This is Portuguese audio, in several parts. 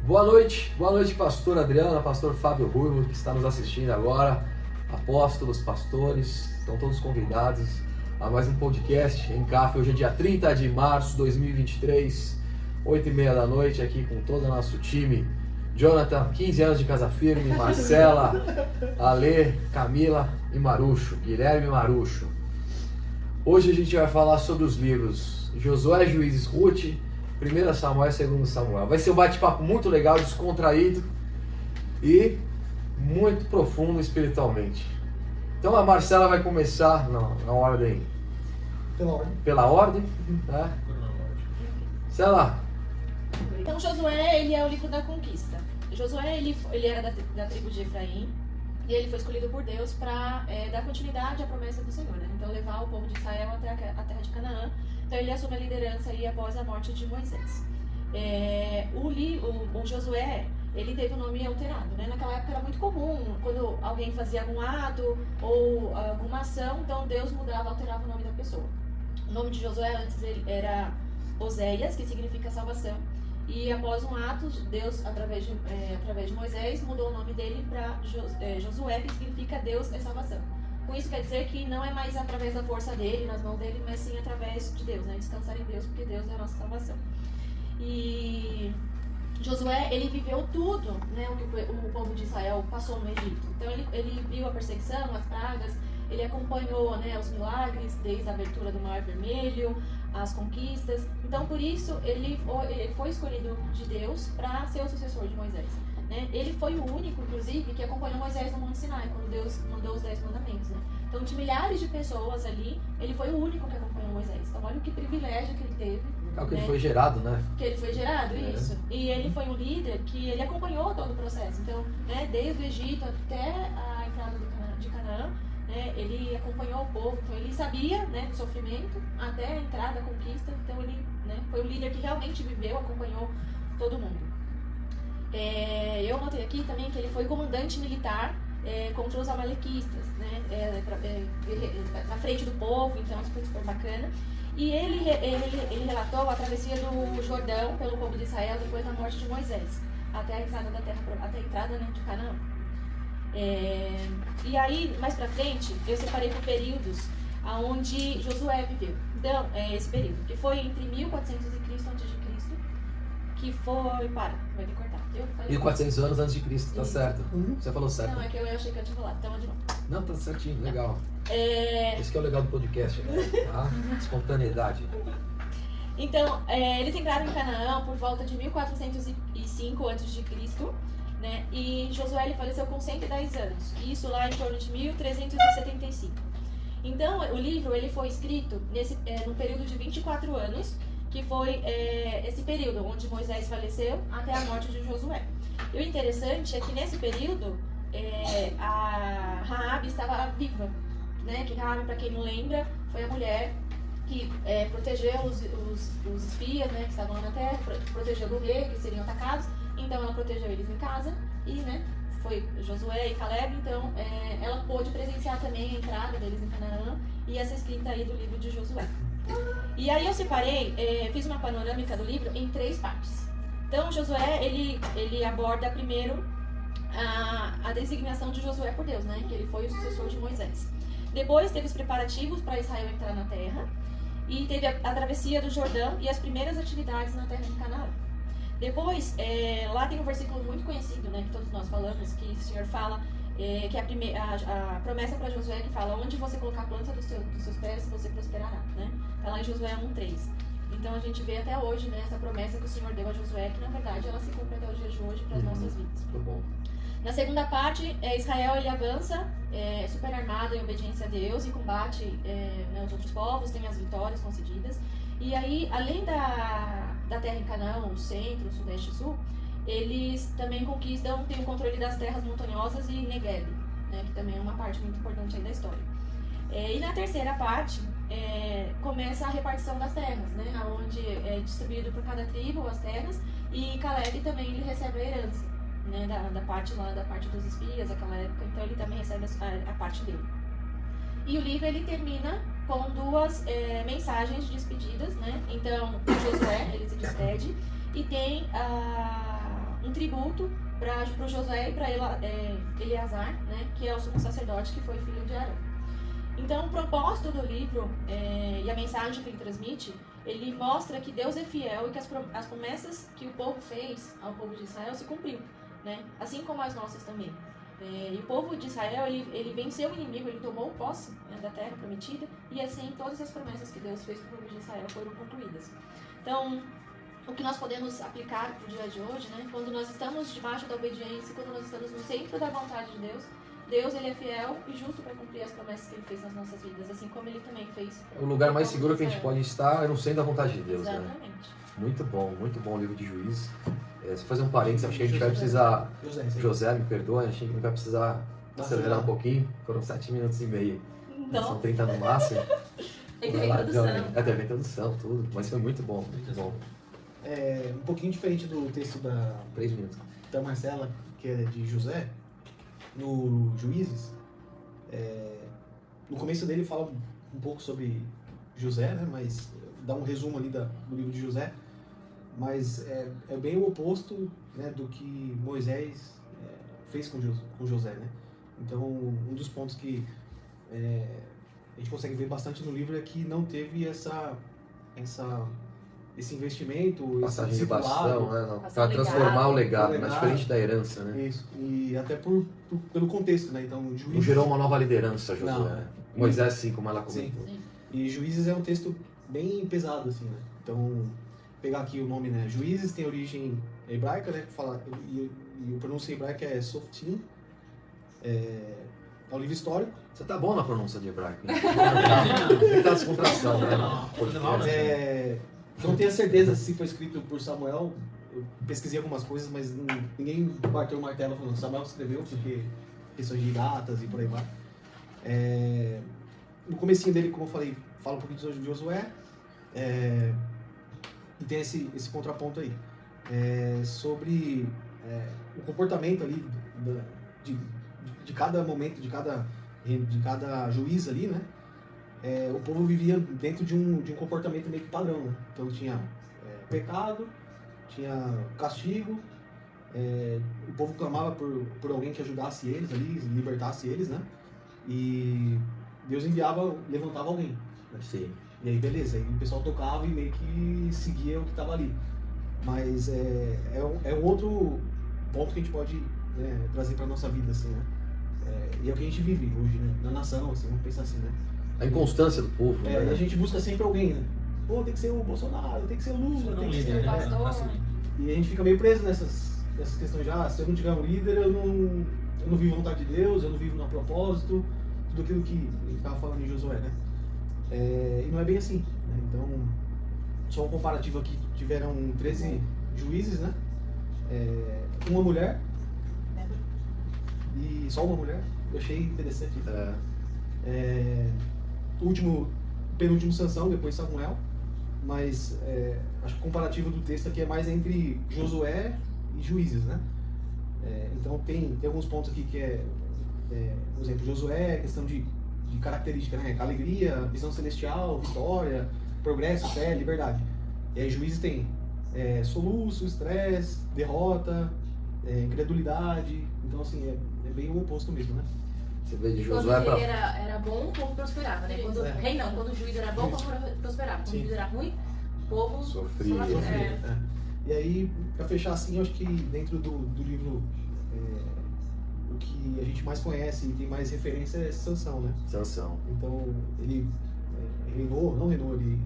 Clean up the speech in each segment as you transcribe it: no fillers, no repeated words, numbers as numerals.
Boa noite, pastor Adriana, pastor Fábio Ruivo, que está nos assistindo agora, apóstolos, pastores, estão todos convidados a mais um podcast em Café. Hoje é dia 30 de março de 2023, 8h30 da noite, aqui com todo o nosso time. Jonathan, 15 anos de casa firme, Marcela, Ale, Camila e Marucho, Guilherme e Marucho. Hoje a gente vai falar sobre os livros Josué, Juízes, Ruth, 1 Samuel e 2 Samuel. Vai ser um bate-papo muito legal, descontraído e muito profundo espiritualmente. Então a Marcela vai começar na ordem. Pela ordem? Né? Marcela. Então Josué, ele é o livro da conquista. Josué, ele era da tribo de Efraim e ele foi escolhido por Deus para dar continuidade à promessa do Senhor, né? Então levar o povo de Israel até a terra de Canaã. Então ele assume a liderança aí após a morte de Moisés. O Josué, ele teve o nome alterado, né? Naquela época era muito comum, quando alguém fazia algum ato ou alguma ação, então Deus mudava, alterava o nome da pessoa. O nome de Josué antes ele era Oséias, que significa salvação. E após um ato, Deus, através de Moisés, mudou o nome dele para Josué, que significa Deus é salvação. Com isso quer dizer que não é mais através da força dele, nas mãos dele, mas sim através de Deus, né? Descansar em Deus, porque Deus é a nossa salvação. E Josué, ele viveu tudo, né, o que o povo de Israel passou no Egito. Então ele viu a perseguição, as pragas, ele acompanhou, né, os milagres, desde a abertura do Mar Vermelho, as conquistas. Então por isso ele foi escolhido de Deus para ser o sucessor de Moisés. Né? Ele foi o único, inclusive, que acompanhou Moisés no Monte Sinai, quando Deus mandou os 10 mandamentos. Né? Então, de milhares de pessoas ali, ele foi o único que acompanhou Moisés. Então, olha que privilégio que ele teve. Que ele foi gerado, né? Que ele foi gerado, isso. E ele foi um líder que ele acompanhou todo o processo. Então, né, desde o Egito até a entrada de Canaã, né, ele acompanhou o povo. Então, ele sabia, né, do sofrimento até a entrada, a conquista. Então, ele, né, foi o líder que realmente viveu, acompanhou todo mundo. Eu notei aqui também que ele foi comandante militar contra os amalequistas, né, na frente do povo, então isso foi super bacana. E ele relatou a travessia do Jordão pelo povo de Israel depois da morte de Moisés, até a entrada da terra, até a entrada, né, de Canaã. E aí, mais pra frente, eu separei por períodos aonde Josué viveu. Então, esse período, que foi entre 1400 a.C., que foi, vai me cortar. 1400 anos antes de Cristo, tá certo. Você falou certo. Não, é que eu achei que eu tinha falado, então de novo. Não, tá certinho, legal. Esse que é o legal do podcast, né? Tá? Espontaneidade. Então, eles entraram em Canaã por volta de 1405 a.C., né? E Josué ele faleceu com 110 anos, isso lá em torno de 1375. Então, o livro ele foi escrito no período de 24 anos, que foi esse período onde Moisés faleceu até a morte de Josué. E o interessante é que nesse período a Raabe estava viva, né? Que Raabe, para quem não lembra, foi a mulher que protegeu os espias, né, que estavam lá na terra, protegeu do rei, que seriam atacados. Então ela protegeu eles em casa e, né, foi Josué e Caleb. Então ela pôde presenciar também a entrada deles em Canaã e essa escrita aí do livro de Josué. E aí eu separei, fiz uma panorâmica do livro em 3 partes. Então Josué, ele aborda primeiro a designação de Josué por Deus, né? Que ele foi o sucessor de Moisés. Depois teve os preparativos para Israel entrar na terra. E teve a travessia do Jordão e as primeiras atividades na terra de Canaã. Depois, lá tem um versículo muito conhecido, né? Que todos nós falamos, que o Senhor fala... que é a promessa para Josué, que fala: onde você colocar a planta dos seus pés, você prosperará, né? Está lá em Josué 1:3. Então a gente vê até hoje, né, essa promessa que o Senhor deu a Josué, que na verdade ela se cumpre até o dia de hoje para as nossas vidas. Muito bom. Na segunda parte, Israel ele avança super armado em obediência a Deus e combate né, os outros povos, tem as vitórias concedidas. E aí, além da terra em Canaã, o centro, o sudeste e sul, eles também conquistam, têm o controle das terras montanhosas e Negev, né, que também é uma parte muito importante aí da história. E na terceira parte, começa a repartição das terras, né, onde é distribuído por cada tribo as terras, e Caleb também ele recebe a herança, né, da parte dos espias, aquela época, então ele também recebe a parte dele. E o livro ele termina com 2 mensagens de despedidas, né, então Josué ele se despede, e tem um tributo para o Josué e para Eleazar, né, que é o sumo sacerdote que foi filho de Arão. Então, o propósito do livro e a mensagem que ele transmite, ele mostra que Deus é fiel e que as promessas que o povo fez ao povo de Israel se cumpriu, né? Assim como as nossas também. E o povo de Israel, ele venceu o inimigo, ele tomou posse, né, da terra prometida, e assim todas as promessas que Deus fez para o povo de Israel foram concluídas. Então, o que nós podemos aplicar para o dia de hoje, né? Quando nós estamos debaixo da obediência, quando nós estamos no centro da vontade de Deus, Deus, ele é fiel e justo para cumprir as promessas que ele fez nas nossas vidas, assim como ele também fez. O lugar mais seguro que a gente pode estar é no centro da vontade de Deus, exatamente, né? Muito bom o livro de Juízes. Se fazer um parênteses, acho que a gente vai precisar... José, me perdoa, acho que a gente vai precisar acelerar um pouquinho. Foram 7 minutos e meio. Então, são 30 no máximo. tem que ter introdução. Teve introdução, tudo. Mas foi muito bom, muito bom. Um pouquinho diferente do texto 3 minutos. da Marcela, que é de José, no Juízes. No começo dele fala um pouco sobre José, né, mas dá um resumo ali do livro de José, mas é bem o oposto, né, do que Moisés fez com José, né? Então, um dos pontos que a gente consegue ver bastante no livro é que não teve esse investimento, passagem esse de bastão, né? Para transformar o legado, mas diferente da herança, né? Isso, e até pelo contexto, né? Então, Juízes... Não gerou uma nova liderança, Josué. Não. Moisés, sim, como ela comentou. Sim. E Juízes é um texto bem pesado, assim, né? Então, pegar aqui o nome, né? Juízes tem origem hebraica, né? E o pronúncio hebraica é Softim. É um livro histórico. Você tá bom na pronúncia de hebraico, né? Tem que descontração, né? Não tenho certeza se foi escrito por Samuel. Eu pesquisei algumas coisas, mas ninguém bateu o martelo falando Samuel escreveu, porque questões de datas e por aí vai. No comecinho dele, como eu falei, fala um pouquinho de Josué, e tem esse contraponto aí, sobre o comportamento ali de cada momento, de cada juiz ali, né? O povo vivia dentro de um comportamento meio que padrão, né? Então tinha pecado, tinha castigo, o povo clamava por alguém que ajudasse eles ali, libertasse eles, né? E Deus levantava alguém, né? Sim. E aí beleza, aí o pessoal tocava e meio que seguia o que estava ali. Mas é um outro ponto que a gente pode, né, trazer para nossa vida, assim, né? E é o que a gente vive hoje, né? Na nação, assim, vamos pensar assim, né? A inconstância do povo, né? E a gente busca sempre alguém, né? Pô, tem que ser o Bolsonaro, tem que ser o Lula, tem que ser... pastor. E a gente fica meio preso nessas questões de, se eu não tiver um líder, eu não vivo a vontade de Deus, eu não vivo no propósito, tudo aquilo que ele estava falando em Josué, né? E não é bem assim, né? Então, só um comparativo aqui, tiveram 13 juízes, né? Uma mulher, e só uma mulher, eu achei interessante. Penúltimo Sansão, depois Samuel, mas acho que o comparativo do texto aqui é mais entre Josué e Juízes, né? Então tem alguns pontos aqui que por exemplo, Josué é questão de característica, né? Alegria, visão celestial, vitória, progresso, fé, liberdade. E aí Juízes tem soluço, estresse, derrota, incredulidade. Então assim, é bem o oposto mesmo, né? Você vê de Quando Josué ele era bom, o povo prosperava, né? Quando quando o juiz era bom, o povo prosperava. Quando o juiz era ruim, o povo sofria. E aí, pra fechar assim, eu acho que dentro do livro, o que a gente mais conhece e tem mais referência é Sansão, né? Sansão. Então, ele não reinou, ele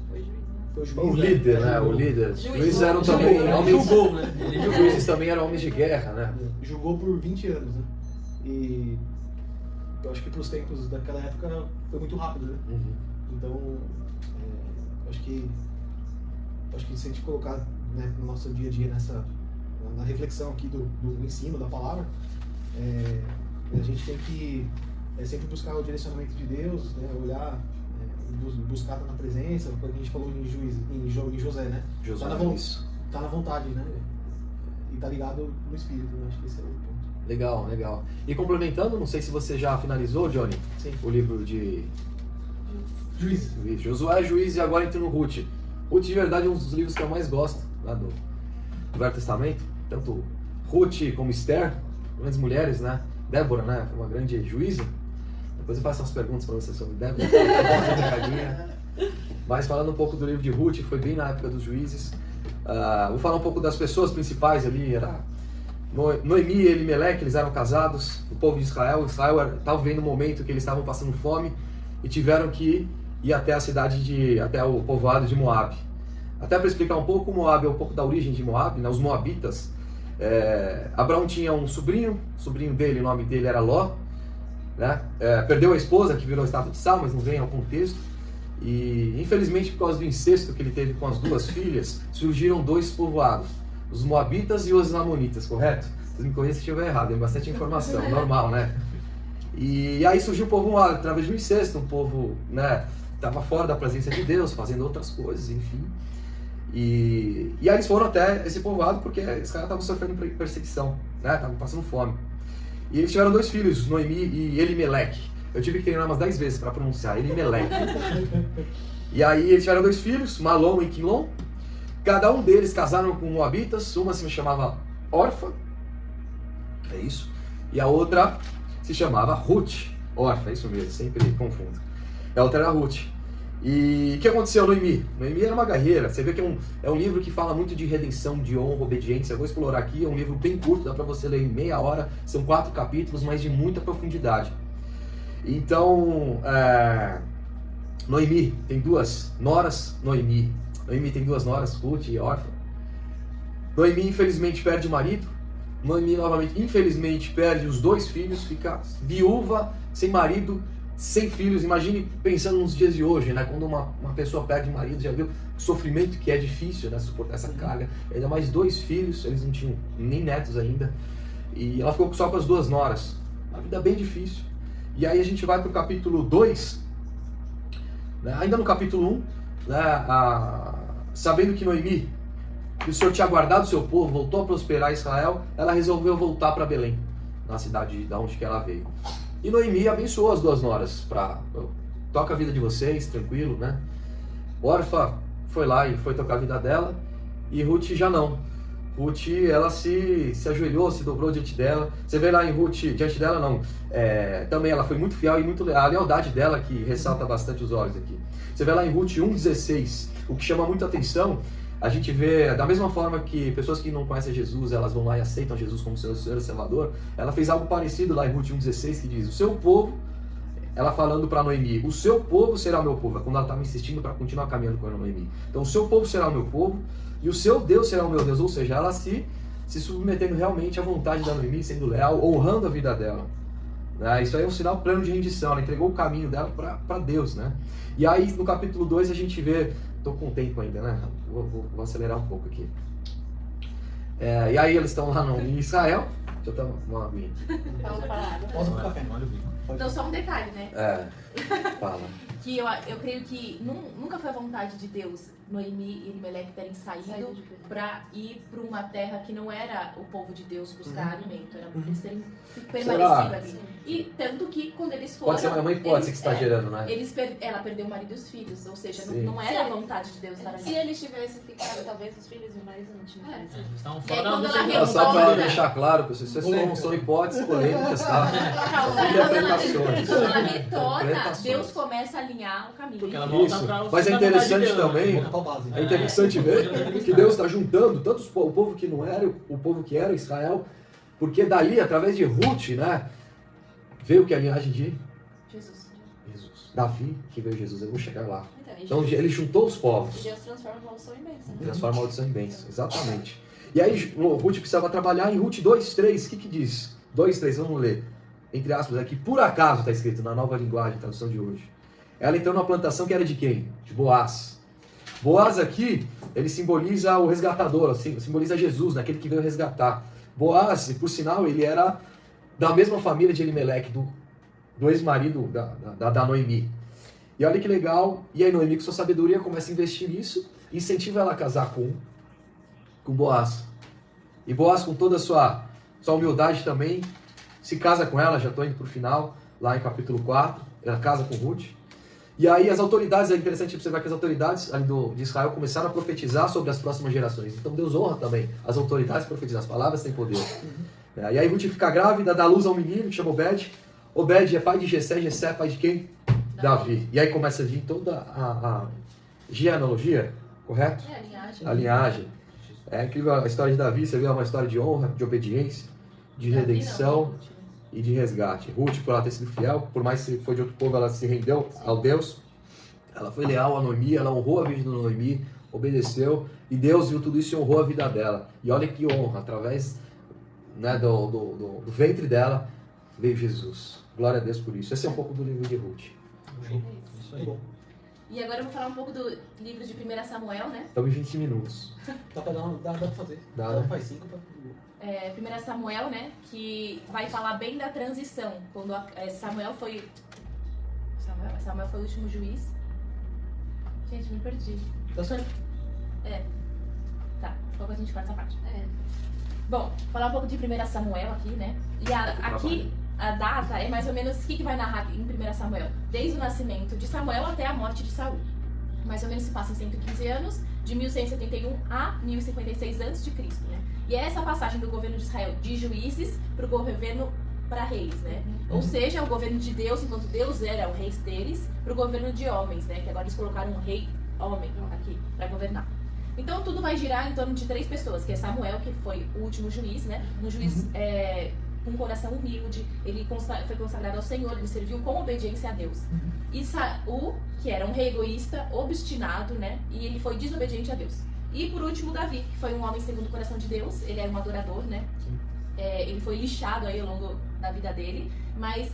foi o juiz. O líder, né? O líder. Os juízes eram também homens... Os juízes também eram homens de guerra, né? Julgou por 20 anos, né? E eu acho que para os tempos daquela época foi muito rápido, né? Uhum. Então, acho que se a gente colocar, né, no nosso dia a dia, na reflexão aqui do ensino, da palavra, a gente tem que sempre buscar o direcionamento de Deus, né, olhar, buscar estar na presença, como a gente falou em José, né? Tá na vontade, né? E tá ligado no Espírito, né? Acho que esse é o ponto. Legal. E complementando, não sei se você já finalizou, Johnny, Sim. o livro de Juiz. Josué, Juiz e agora entra no Ruth. Ruth, de verdade, é um dos livros que eu mais gosto lá do Velho Testamento. tanto Ruth como Esther, grandes mulheres, né? Débora, né? Foi uma grande juíza. Depois eu faço umas perguntas para você sobre Débora. Mas falando um pouco do livro de Ruth, foi bem na época dos juízes. Vou falar um pouco das pessoas principais ali. Era Noemi e Elimeleque, eles eram casados. O povo de Israel estava vivendo um momento que eles estavam passando fome e tiveram que ir até a cidade até o povoado de Moab. Até para explicar um pouco, Moab é um pouco da origem de Moab, né? Os moabitas. Abraão tinha um sobrinho dele, o nome dele era Ló, né? Perdeu a esposa, que virou estátua de sal, mas não vem ao contexto. E infelizmente, por causa do incesto que ele teve com as duas filhas, surgiram dois povoados, os moabitas e os amonitas, correto? Vocês me corrigem se estiver errado, tem bastante informação, normal, né? E aí surgiu o povo moab através do incesto, um povo, né, estava fora da presença de Deus, fazendo outras coisas, enfim. E aí eles foram até esse povoado porque os caras estavam sofrendo perseguição, né? Estavam passando fome. E eles tiveram dois filhos, Noemi e Elimeleque. Eu tive que treinar umas 10 vezes para pronunciar, Elimeleque. E aí eles tiveram dois filhos, Malom e Quilom. Cada um deles casaram com moabitas. Uma se chamava Orfa, é isso. E a outra se chamava Ruth. Orfa, é isso mesmo, sempre confundo. A outra era Ruth. E o que aconteceu, Noemi? Noemi era uma guerreira. Você vê que é um livro que fala muito de redenção, de honra, obediência. Eu vou explorar aqui, é um livro bem curto, dá para você ler em meia hora. São 4 capítulos, mas de muita profundidade. Então, Noemi tem duas noras, Noemi tem duas noras, Ruth e Orfa. Noemi infelizmente perde o marido. Noemi novamente infelizmente perde os 2 filhos, fica viúva, sem marido, sem filhos. Imagine pensando nos dias de hoje, né? Quando uma pessoa perde o marido, já viu o sofrimento que é difícil, né? Suportar essa carga. Ainda mais 2 filhos, eles não tinham nem netos ainda. E ela ficou só com as 2 noras. Uma vida bem difícil. E aí a gente vai para o capítulo 2, né? Ainda no capítulo 1, né? Sabendo que Noemi, que o Senhor tinha guardado o seu povo, voltou a prosperar Israel, ela resolveu voltar para Belém, na cidade de onde que ela veio. E Noemi abençoou as 2 noras, toca a vida de vocês, tranquilo, né? Orfa foi lá e foi tocar a vida dela, e Ruth já não. Ruth, ela se ajoelhou, se dobrou diante dela. Você vê lá em Ruth, diante dela não, também ela foi muito fiel e muito leal. A lealdade dela que ressalta bastante os olhos aqui. Você vê lá em Ruth 1,16, o que chama muita atenção, a gente vê, da mesma forma que pessoas que não conhecem Jesus, elas vão lá e aceitam Jesus como seu Senhor e Salvador, ela fez algo parecido lá em Ruth 1,16, que diz, o seu povo, ela falando para Noemi, o seu povo será o meu povo, quando ela estava insistindo para continuar caminhando com a Noemi. Então o seu povo será o meu povo, e o seu Deus será o meu Deus, ou seja, ela se submetendo realmente à vontade da Noemi, sendo leal, honrando a vida dela. Isso aí é um sinal pleno de rendição, ela entregou o caminho dela para Deus, né? E aí no capítulo 2 a gente vê, estou com tempo ainda, né? Vou acelerar um pouco aqui. E aí eles estão lá em Israel, deixa eu tomar uma aguinha. Posso pro café? Então só um detalhe, né? Fala. Que eu creio que nunca foi a vontade de Deus, Noemi e Elimeleque terem saído para ir para uma terra que não era o povo de Deus buscar alimento, era para eles terem permanecido ali. E tanto que quando eles foram... Pode ser uma hipótese que está gerando, né? Ela perdeu o marido e os filhos, ou seja, Sim. não era a vontade de Deus estar ali. Se eles tivessem ficado, talvez os filhos e o marido não tinham ficado. Eles estavam E aí, fora quando da ela nossa Só para Volta. deixar claro, pessoal, isso são hipóteses polêmicas, tá? Interpretações. Quando ela retorna, Interpretações. Deus começa a alinhar o caminho. Porque ela volta Isso, pra mas é na vontade de interessante Deus, também, né? Volta pra base. é interessante ver que Deus está juntando tanto o povo que não era, o povo que era Israel, porque dali, através de Ruth, né, veio que a linhagem de Jesus. Davi, que veio Jesus, eu vou chegar lá. Então, Então ele juntou os povos, Deus transforma maldição em bênção. transforma a maldição em bênção, exatamente. E aí Ruth precisava trabalhar em Ruth 2:3, o que diz? 2:3, vamos ler. Entre aspas aqui, por acaso está escrito na nova linguagem, tradução de hoje. Ela entrou numa plantação que era de quem? De Boaz. Boaz aqui, ele simboliza o resgatador, simboliza Jesus, né? Aquele que veio resgatar. Boaz, por sinal, ele era da mesma família de Elimeleque, do ex-marido da Noemi. E olha que legal, e aí Noemi com sua sabedoria começa a investir nisso, e incentiva ela a casar com Boaz. E Boaz com toda a sua humildade também, se casa com ela, já estou indo para o final, lá em capítulo 4, ela casa com Ruth. E aí as autoridades, é interessante observar que as autoridades ali de Israel começaram a profetizar sobre as próximas gerações. Então Deus honra também as autoridades profetizar, as palavras têm poder. E aí Ruth fica grávida, dá luz a um menino que chama Obed. Obed é pai de Jessé, Jessé é pai de quem? Davi. E aí começa a vir toda a genealogia, correto? É, a linhagem. A linhagem. É incrível a história de Davi, você vê, é uma história de honra, de obediência, de redenção e de resgate. Ruth, por ela ter sido fiel, por mais que foi de outro povo, ela se rendeu ao Deus. Ela foi leal a Noemi, ela honrou a virgem de Noemi, obedeceu, e Deus viu tudo isso e honrou a vida dela. E olha que honra, através, né, do ventre dela veio Jesus. Glória a Deus por isso. Esse é um pouco do livro de Ruth. Isso aí. E agora eu vou falar um pouco do livro de 1 Samuel, né? Estamos em 20 minutos. Dá pra fazer. Dá, Ela né? faz 5 pra... 1 Samuel, né? Que vai falar bem da transição. Quando Samuel foi... Samuel foi o último juiz. Gente, me perdi. Tá certo. Tá, pouco a gente corta essa parte. Bom, falar um pouco de 1 Samuel aqui, né? E aqui a data é mais ou menos o que vai narrar em 1 Samuel. Desde o nascimento de Samuel até a morte de Saul. Mais ou menos se passa em 115 anos, de 1171 a 1056 a.C., né? E é essa passagem do governo de Israel de juízes para o governo para reis, né? Ou seja, o governo de Deus, enquanto Deus era o rei deles, para o governo de homens, né? Que agora eles colocaram um rei homem aqui para governar. Então tudo vai girar em torno de 3 pessoas, que é Samuel, que foi o último juiz, né? Um juiz com um coração humilde, ele foi consagrado ao Senhor, ele serviu com obediência a Deus. E Saul, que era um rei egoísta, obstinado, né? E ele foi desobediente a Deus. E por último, Davi, que foi um homem segundo o coração de Deus, ele era um adorador, né? Ele foi lixado aí ao longo da vida dele, mas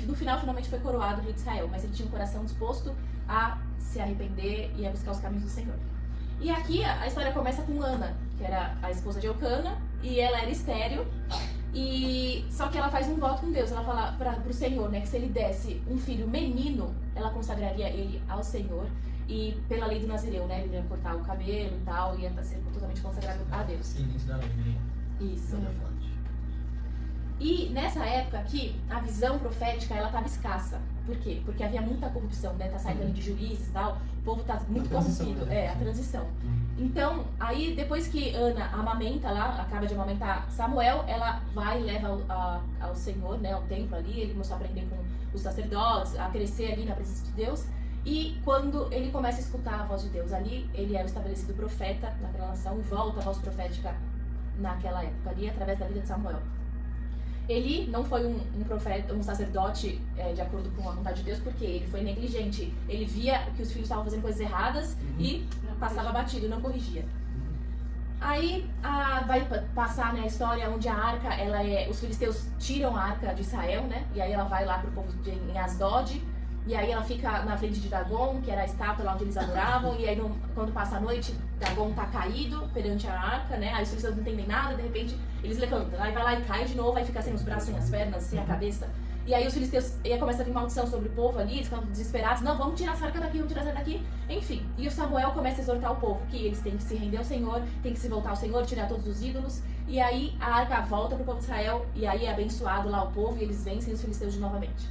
no final finalmente foi coroado rei de Israel, mas ele tinha um coração disposto a se arrepender e a buscar os caminhos do Senhor. E aqui a história começa com Ana, que era a esposa de Eucana, e ela era estéril, só que ela faz um voto com Deus. Ela fala pro Senhor, né, que se ele desse um filho menino, ela consagraria ele ao Senhor. E pela lei do Nazireu, né, ele ia cortar o cabelo e tal, ia ser totalmente consagrado a Deus. Sim, isso da lei. Isso. E nessa época aqui, a visão profética, ela estava escassa. Por quê? Porque havia muita corrupção, né? Tá saindo ali de juízes e tal, o povo tá muito corrompido. A transição. Então, aí depois que Ana amamenta lá, acaba de amamentar Samuel, ela vai e leva ao Senhor, né, ao templo ali, ele começou a aprender com os sacerdotes, a crescer ali na presença de Deus. E quando ele começa a escutar a voz de Deus ali, ele é o estabelecido profeta naquela nação e volta a voz profética naquela época ali, através da vida de Samuel. Ele não foi um profeta, um sacerdote de acordo com a vontade de Deus, porque ele foi negligente. Ele via que os filhos estavam fazendo coisas erradas e passava batido, não corrigia. Aí vai passar, né, a história onde a arca, os filisteus tiram a arca de Israel, né? E aí ela vai lá pro povo em Asdod. E aí ela fica na frente de Dagon, que era a estátua lá onde eles adoravam. E aí quando passa a noite, Dagon tá caído perante a arca, né? Aí os filisteus não entendem nada, de repente eles levantam. Aí vai lá e cai de novo, aí fica sem os braços, sem as pernas, sem a cabeça. E aí os filisteus, aí começa a vir maldição sobre o povo ali, eles ficam desesperados. Não, vamos tirar essa arca daqui, vamos tirar essa arca daqui. Enfim, e o Samuel começa a exortar o povo, que eles têm que se render ao Senhor, têm que se voltar ao Senhor, tirar todos os ídolos. E aí a arca volta pro povo de Israel, e aí é abençoado lá o povo, e eles vencem os filisteus de novamente.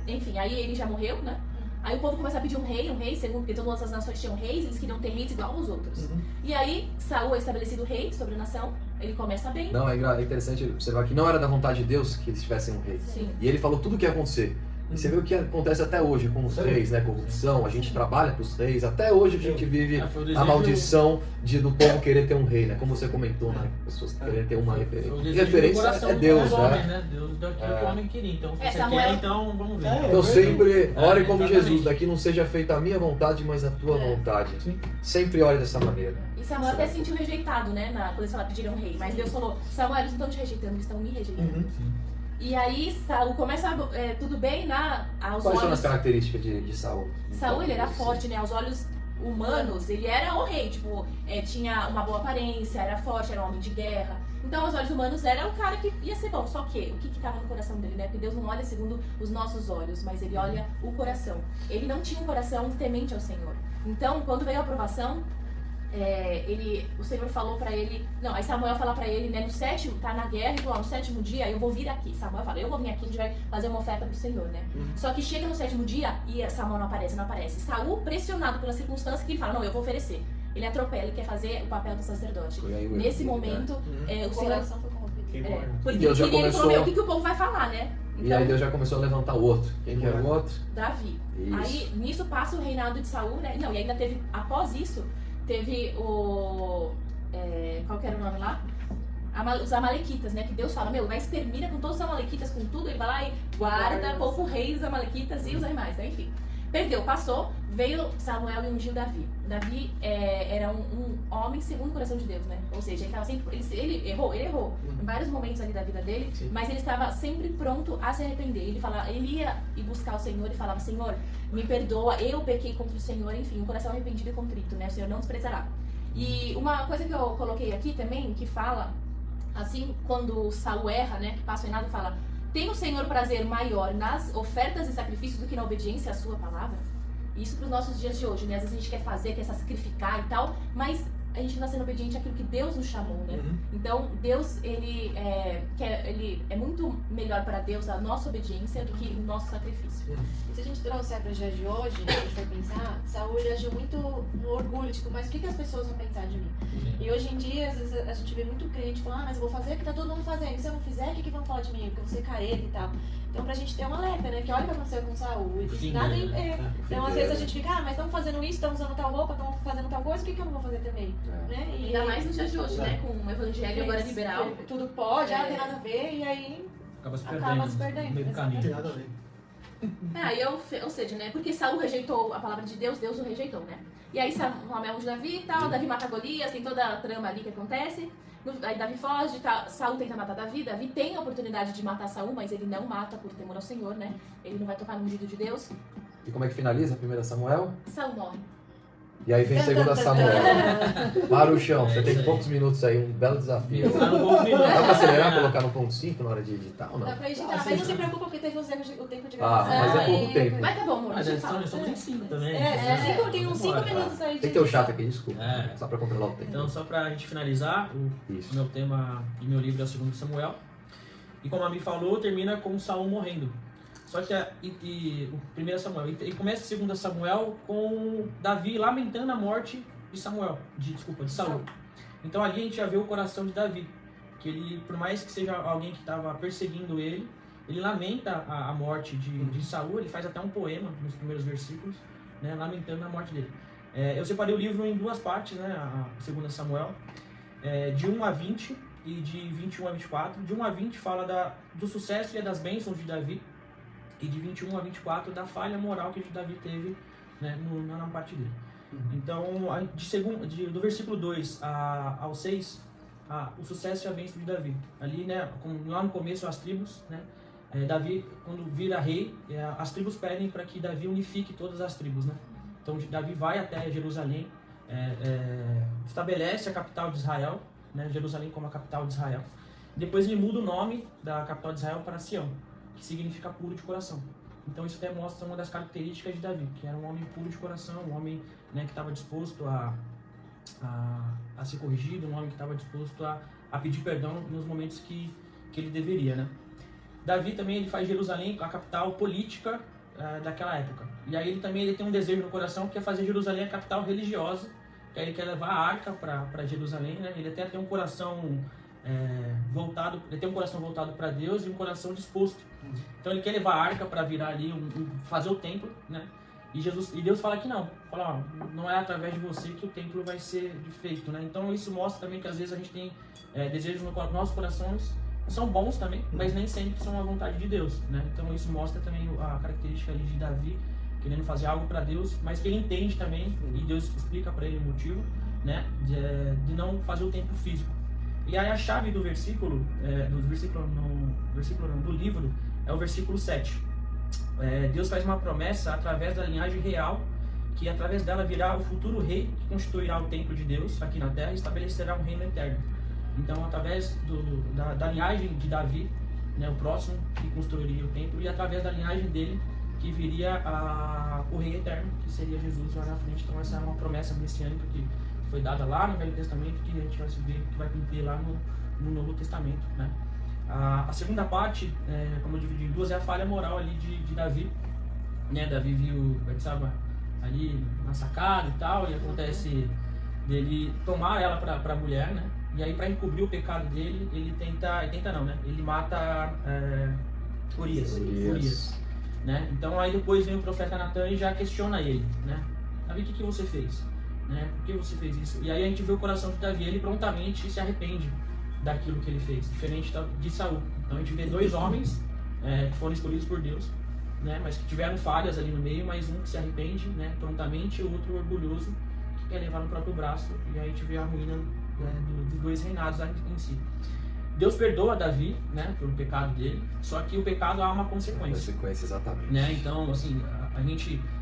Enfim, aí ele já morreu, né? Aí o povo começa a pedir um rei, segundo, porque todas as nações tinham reis, eles queriam ter reis igual aos outros. E aí, Saul é estabelecido rei sobre a nação, ele começa bem. Não, é interessante observar que não era da vontade de Deus que eles tivessem um rei. Sim. E ele falou tudo o que ia acontecer. E você vê o que acontece até hoje com os reis, né? Corrupção, a gente trabalha para os reis. Até hoje a gente vive a maldição do povo querer ter um rei, né? Como você comentou, né? Pessoas querem ter uma referência. E referência é Deus, né? Deus deu aquilo que o homem queria. Então, se você Samuel... quer, então vamos ver. Então sempre ore como Jesus, daqui não seja feita a minha vontade, mas a tua vontade. Sempre ore dessa maneira. E Samuel até se sentiu rejeitado, né? Quando eles pediram um rei. Mas Deus falou, Samuel, eles não estão te rejeitando, eles estão me rejeitando. E aí Saul começa tudo bem aos Quais olhos... são as características de Saul? Saul, ele era forte, né? Aos olhos humanos, ele era o rei, tipo, tinha uma boa aparência, era forte, era um homem de guerra. Então, aos olhos humanos, era o cara que ia ser bom. Só que, o que estava no coração dele, né? Porque Deus não olha segundo os nossos olhos, mas ele olha o coração. Ele não tinha um coração temente ao Senhor. Então, quando veio a aprovação, o Senhor falou pra ele, não, aí Samuel fala pra ele, né, no sétimo, tá na guerra, e falou, no sétimo dia eu vou vir aqui. Samuel fala, eu vou vir aqui, a gente vai fazer uma oferta pro Senhor, né? Só que chega no sétimo dia e Samuel não aparece. Saul, pressionado pela circunstância, que ele fala, não, eu vou oferecer. Ele atropela, ele quer fazer o papel do sacerdote. Nesse momento, o Senhor... porque Deus já ele começou... falou, o que o povo vai falar, né? Então, e aí Deus já começou a levantar o outro. Quem que era o outro? Davi. Isso. Aí, nisso passa o reinado de Saul, né? Não, e ainda teve, após isso, teve o... qual que era o nome lá? Os amalequitas, né? Que Deus fala, vai extermina com todos os amalequitas, com tudo. Ele vai lá e guarda, poupa o rei dos amalequitas e os animais, né? Enfim. Perdeu, passou, veio Samuel e ungiu Davi. Davi era um homem segundo o coração de Deus, né? Ou seja, ele, sempre, ele errou em vários momentos ali da vida dele, mas ele estava sempre pronto a se arrepender. Ele ia ir buscar o Senhor e falava, Senhor, me perdoa, eu pequei contra o Senhor, enfim, um coração arrependido e contrito, né? O Senhor não desprezará. E uma coisa que eu coloquei aqui também, que fala, assim, quando Saul erra, né? Que passa o reinado e fala, tem o Senhor prazer maior nas ofertas e sacrifícios do que na obediência à sua palavra? Isso para os nossos dias de hoje, né? Às vezes a gente quer fazer, quer sacrificar e tal, mas a gente não está sendo obediente àquilo que Deus nos chamou, né? Então, Deus, ele é muito melhor para Deus a nossa obediência do que o nosso sacrifício. E se a gente trouxer para os dias de hoje, se a gente for pensar, Saul agiu muito no orgulho, tipo, mas o que as pessoas vão pensar de mim? E hoje em dia, às vezes a gente vê muito crente falando, mas eu vou fazer o que tá todo mundo fazendo, e se eu não fizer, o que vão falar de mim? Porque eu vou ser careta e tal. Então, pra gente ter um alerta, né? Que olha o que aconteceu com Saul. Então, às vezes a gente fica, mas estamos fazendo isso, estamos usando tal roupa, estamos fazendo tal coisa, o que eu não vou fazer também? Né? E ainda mais nos dias de hoje, né? Com o evangelho agora liberal. Tudo pode, não tem nada a ver, e aí acaba se perdendo no meio do caminho. Não tem nada a ver. Ou seja, né? Porque Saul rejeitou a palavra de Deus, Deus o rejeitou, né? E aí Samuel de Davi e tal, Davi mata Golias, tem toda a trama ali que acontece. Aí Davi foge, Saul tenta matar Davi tem a oportunidade de matar Saul, mas ele não mata por temor ao Senhor, né? Ele não vai tocar no ungido de Deus. E como é que finaliza a 1 Samuel? Saul morre. E aí vem 2 Samuel. Para o chão, você tem poucos minutos aí, um belo desafio. Dá pra acelerar, colocar no ponto 5 na hora de editar ou não? Dá pra editar, mas não se preocupa porque teve o tempo de gravação. Mas é pouco tempo. Mas tá bom, amor. Mas estamos em 5 também. Tem uns 5 minutos aí. Tem que ter o chato aqui, desculpa. Só pra controlar o tempo. Então, só pra gente finalizar, o meu tema e meu livro é o 2 Samuel. E como a Mi falou, termina com Saul morrendo. Só que o 1 Samuel, e começa o 2 Samuel com Davi lamentando a morte de Saul. Então ali a gente já vê o coração de Davi, que ele, por mais que seja alguém que estava perseguindo ele lamenta a morte de Saul, ele faz até um poema nos primeiros versículos, né, lamentando a morte dele. Eu separei o livro em 2 partes, né, a 2 Samuel, de 1 a 20 e de 21 a 24. De 1 a 20 fala do sucesso e das bênçãos de Davi, e de 21 a 24 da falha moral que Davi teve, né, na parte dele. Então, do versículo 2 ao 6, o sucesso e a bênção de Davi. Ali, né, lá no começo, as tribos, né, Davi, quando vira rei, as tribos pedem para que Davi unifique todas as tribos, né? Então, Davi vai até Jerusalém, estabelece a capital de Israel, né, Jerusalém como a capital de Israel. Depois ele muda o nome da capital de Israel para Sião, que significa puro de coração. Então isso demonstra uma das características de Davi, que era um homem puro de coração, um homem, né, que estava disposto a ser corrigido, um homem que estava disposto a pedir perdão nos momentos que ele deveria, né? Davi também ele faz Jerusalém a capital política daquela época. E aí ele tem um desejo no coração que é fazer Jerusalém a capital religiosa, que aí ele quer levar a arca para Jerusalém, né? Ele até tem um coração voltado para Deus e um coração disposto. Então ele quer levar a arca para virar ali, fazer o templo, né? E Deus fala que não. Fala, não é através de você que o templo vai ser feito, né? Então isso mostra também que às vezes a gente tem desejos nos nossos corações, são bons também, mas nem sempre são a vontade de Deus, né? Então isso mostra também a característica ali de Davi, querendo fazer algo para Deus, mas que ele entende também, e Deus explica para ele o motivo, né, de não fazer o templo físico. E aí a chave do versículo, do livro, é o versículo 7. Deus faz uma promessa através da linhagem real, que através dela virá o futuro rei, que constituirá o templo de Deus aqui na terra e estabelecerá um reino eterno. Então, através da linhagem de Davi, né, o próximo que construiria o templo, e através da linhagem dele, que viria o rei eterno, que seria Jesus lá na frente. Então essa é uma promessa messiânica que foi dada lá no Velho Testamento, que a gente vai se ver que vai cumprir lá no Novo Testamento, né? A segunda parte, como eu dividi em duas, é a falha moral ali de Davi, né? Davi viu Betsaba ali na sacada e tal, e acontece dele tomar ela para a mulher, né? E aí, para encobrir o pecado dele, ele ele mata Urias, né? Então aí depois vem o profeta Natan e já questiona ele, né? Davi, o que você fez? Né? Por que você fez isso? E aí a gente vê o coração de Davi, ele prontamente se arrepende daquilo que ele fez, diferente de Saul. Então a gente vê dois homens que foram escolhidos por Deus, né? Mas que tiveram falhas ali no meio, mas um que se arrepende, né? Prontamente, e o outro orgulhoso, que quer levar no próprio braço, e aí a gente vê a ruína dos dois reinados em si. Deus perdoa Davi, né, pelo pecado dele, só que o pecado há uma consequência. Consequência, exatamente. Né? Então, assim,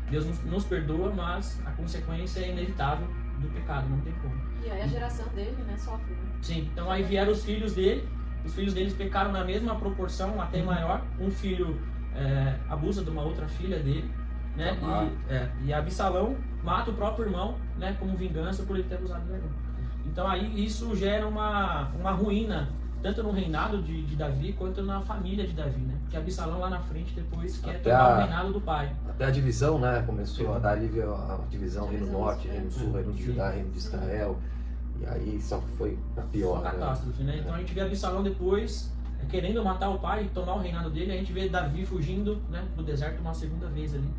Deus nos perdoa, mas a consequência é inevitável do pecado, não tem como. E aí a geração dele, né, sofre, né? Sim, então aí vieram os filhos deles pecaram na mesma proporção, até maior. Um filho abusa de uma outra filha dele, né? E Absalão mata o próprio irmão, né, como vingança por ele ter abusado do irmão. Então aí isso gera uma ruína, tanto no reinado de Davi, quanto na família de Davi, né? Porque Absalão lá na frente depois quer tomar o reinado do pai. Até a divisão, né? Começou a dar alívio a divisão, Reino Norte, Reino Sul, Reino de Judá, Reino de Israel. E aí só foi a pior. Uma catástrofe, né? Então a gente vê Absalão depois querendo matar o pai e tomar o reinado dele. A gente vê Davi fugindo, né, do deserto uma segunda vez ali.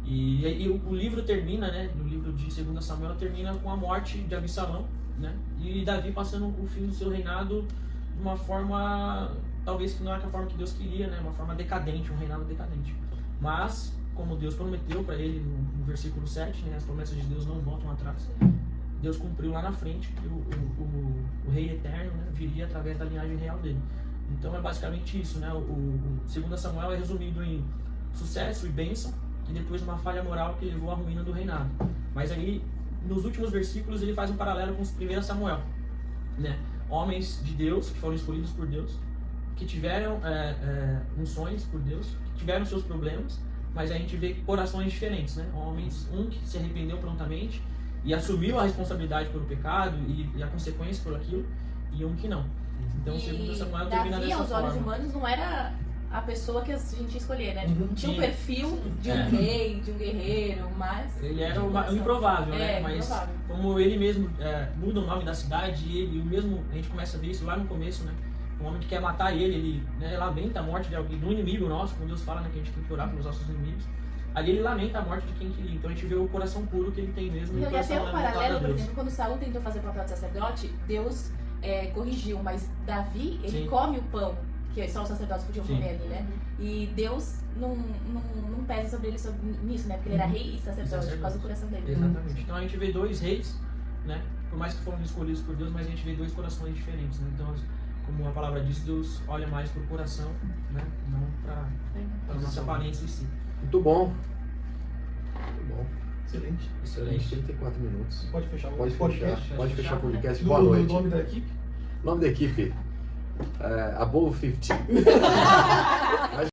E o livro termina, né? No livro de 2 Samuel termina com a morte de Absalão, né? E Davi passando o fim do seu reinado de uma forma, talvez que não é a forma que Deus queria, né? Uma forma decadente, um reinado decadente. Mas, como Deus prometeu para ele no versículo 7, né? As promessas de Deus não voltam atrás. Deus cumpriu lá na frente que o rei eterno, né, viria através da linhagem real dele. Então é basicamente isso, né? O 2 Samuel é resumido em sucesso e bênção, e depois uma falha moral que levou à ruína do reinado. Mas aí, nos últimos versículos, ele faz um paralelo com 1 Samuel, né? Homens de Deus, que foram escolhidos por Deus, que tiveram unções por Deus, que tiveram seus problemas, mas a gente vê corações diferentes, né? Homens, um que se arrependeu prontamente e assumiu a responsabilidade pelo pecado e a consequência por aquilo, e um que não. Então, 2 Samuel termina Davi, dessa aos olhos forma. humanos, não era a pessoa que a gente ia escolher, né? Tipo, não tinha um perfil de um rei, de um guerreiro, mas... Ele era o improvável, né? Mas improvável. como ele mesmo muda o nome da cidade, e o mesmo, a gente começa a ver isso lá no começo, né? Um homem que quer matar ele, né, lamenta a morte de alguém, do inimigo nosso, como Deus fala, né, que a gente tem que orar pelos nossos inimigos. Ali ele lamenta a morte de quem queria. Então a gente vê o coração puro que ele tem mesmo. E até um paralelo, por Deus. exemplo, quando Saul tentou fazer o papel de sacerdote, Deus corrigiu, mas Davi, ele Sim. come o pão, que só os sacerdotes podiam Sim. comer ali, né? E Deus não pesa sobre ele nisso, né? Porque ele era rei e sacerdote, por causa do coração dele. Exatamente. Então a gente vê dois reis, né? Por mais que foram escolhidos por Deus, mas a gente vê dois corações diferentes, né? Então, como a palavra diz, Deus olha mais para o coração, né? Não para a nossa aparência em si. Muito bom. Muito bom. Excelente. Excelente. 34 minutos. Pode fechar o Pode podcast. fechar. Pode fechar o podcast. Do- Boa noite. O nome da equipe? Nome da equipe? Above 50.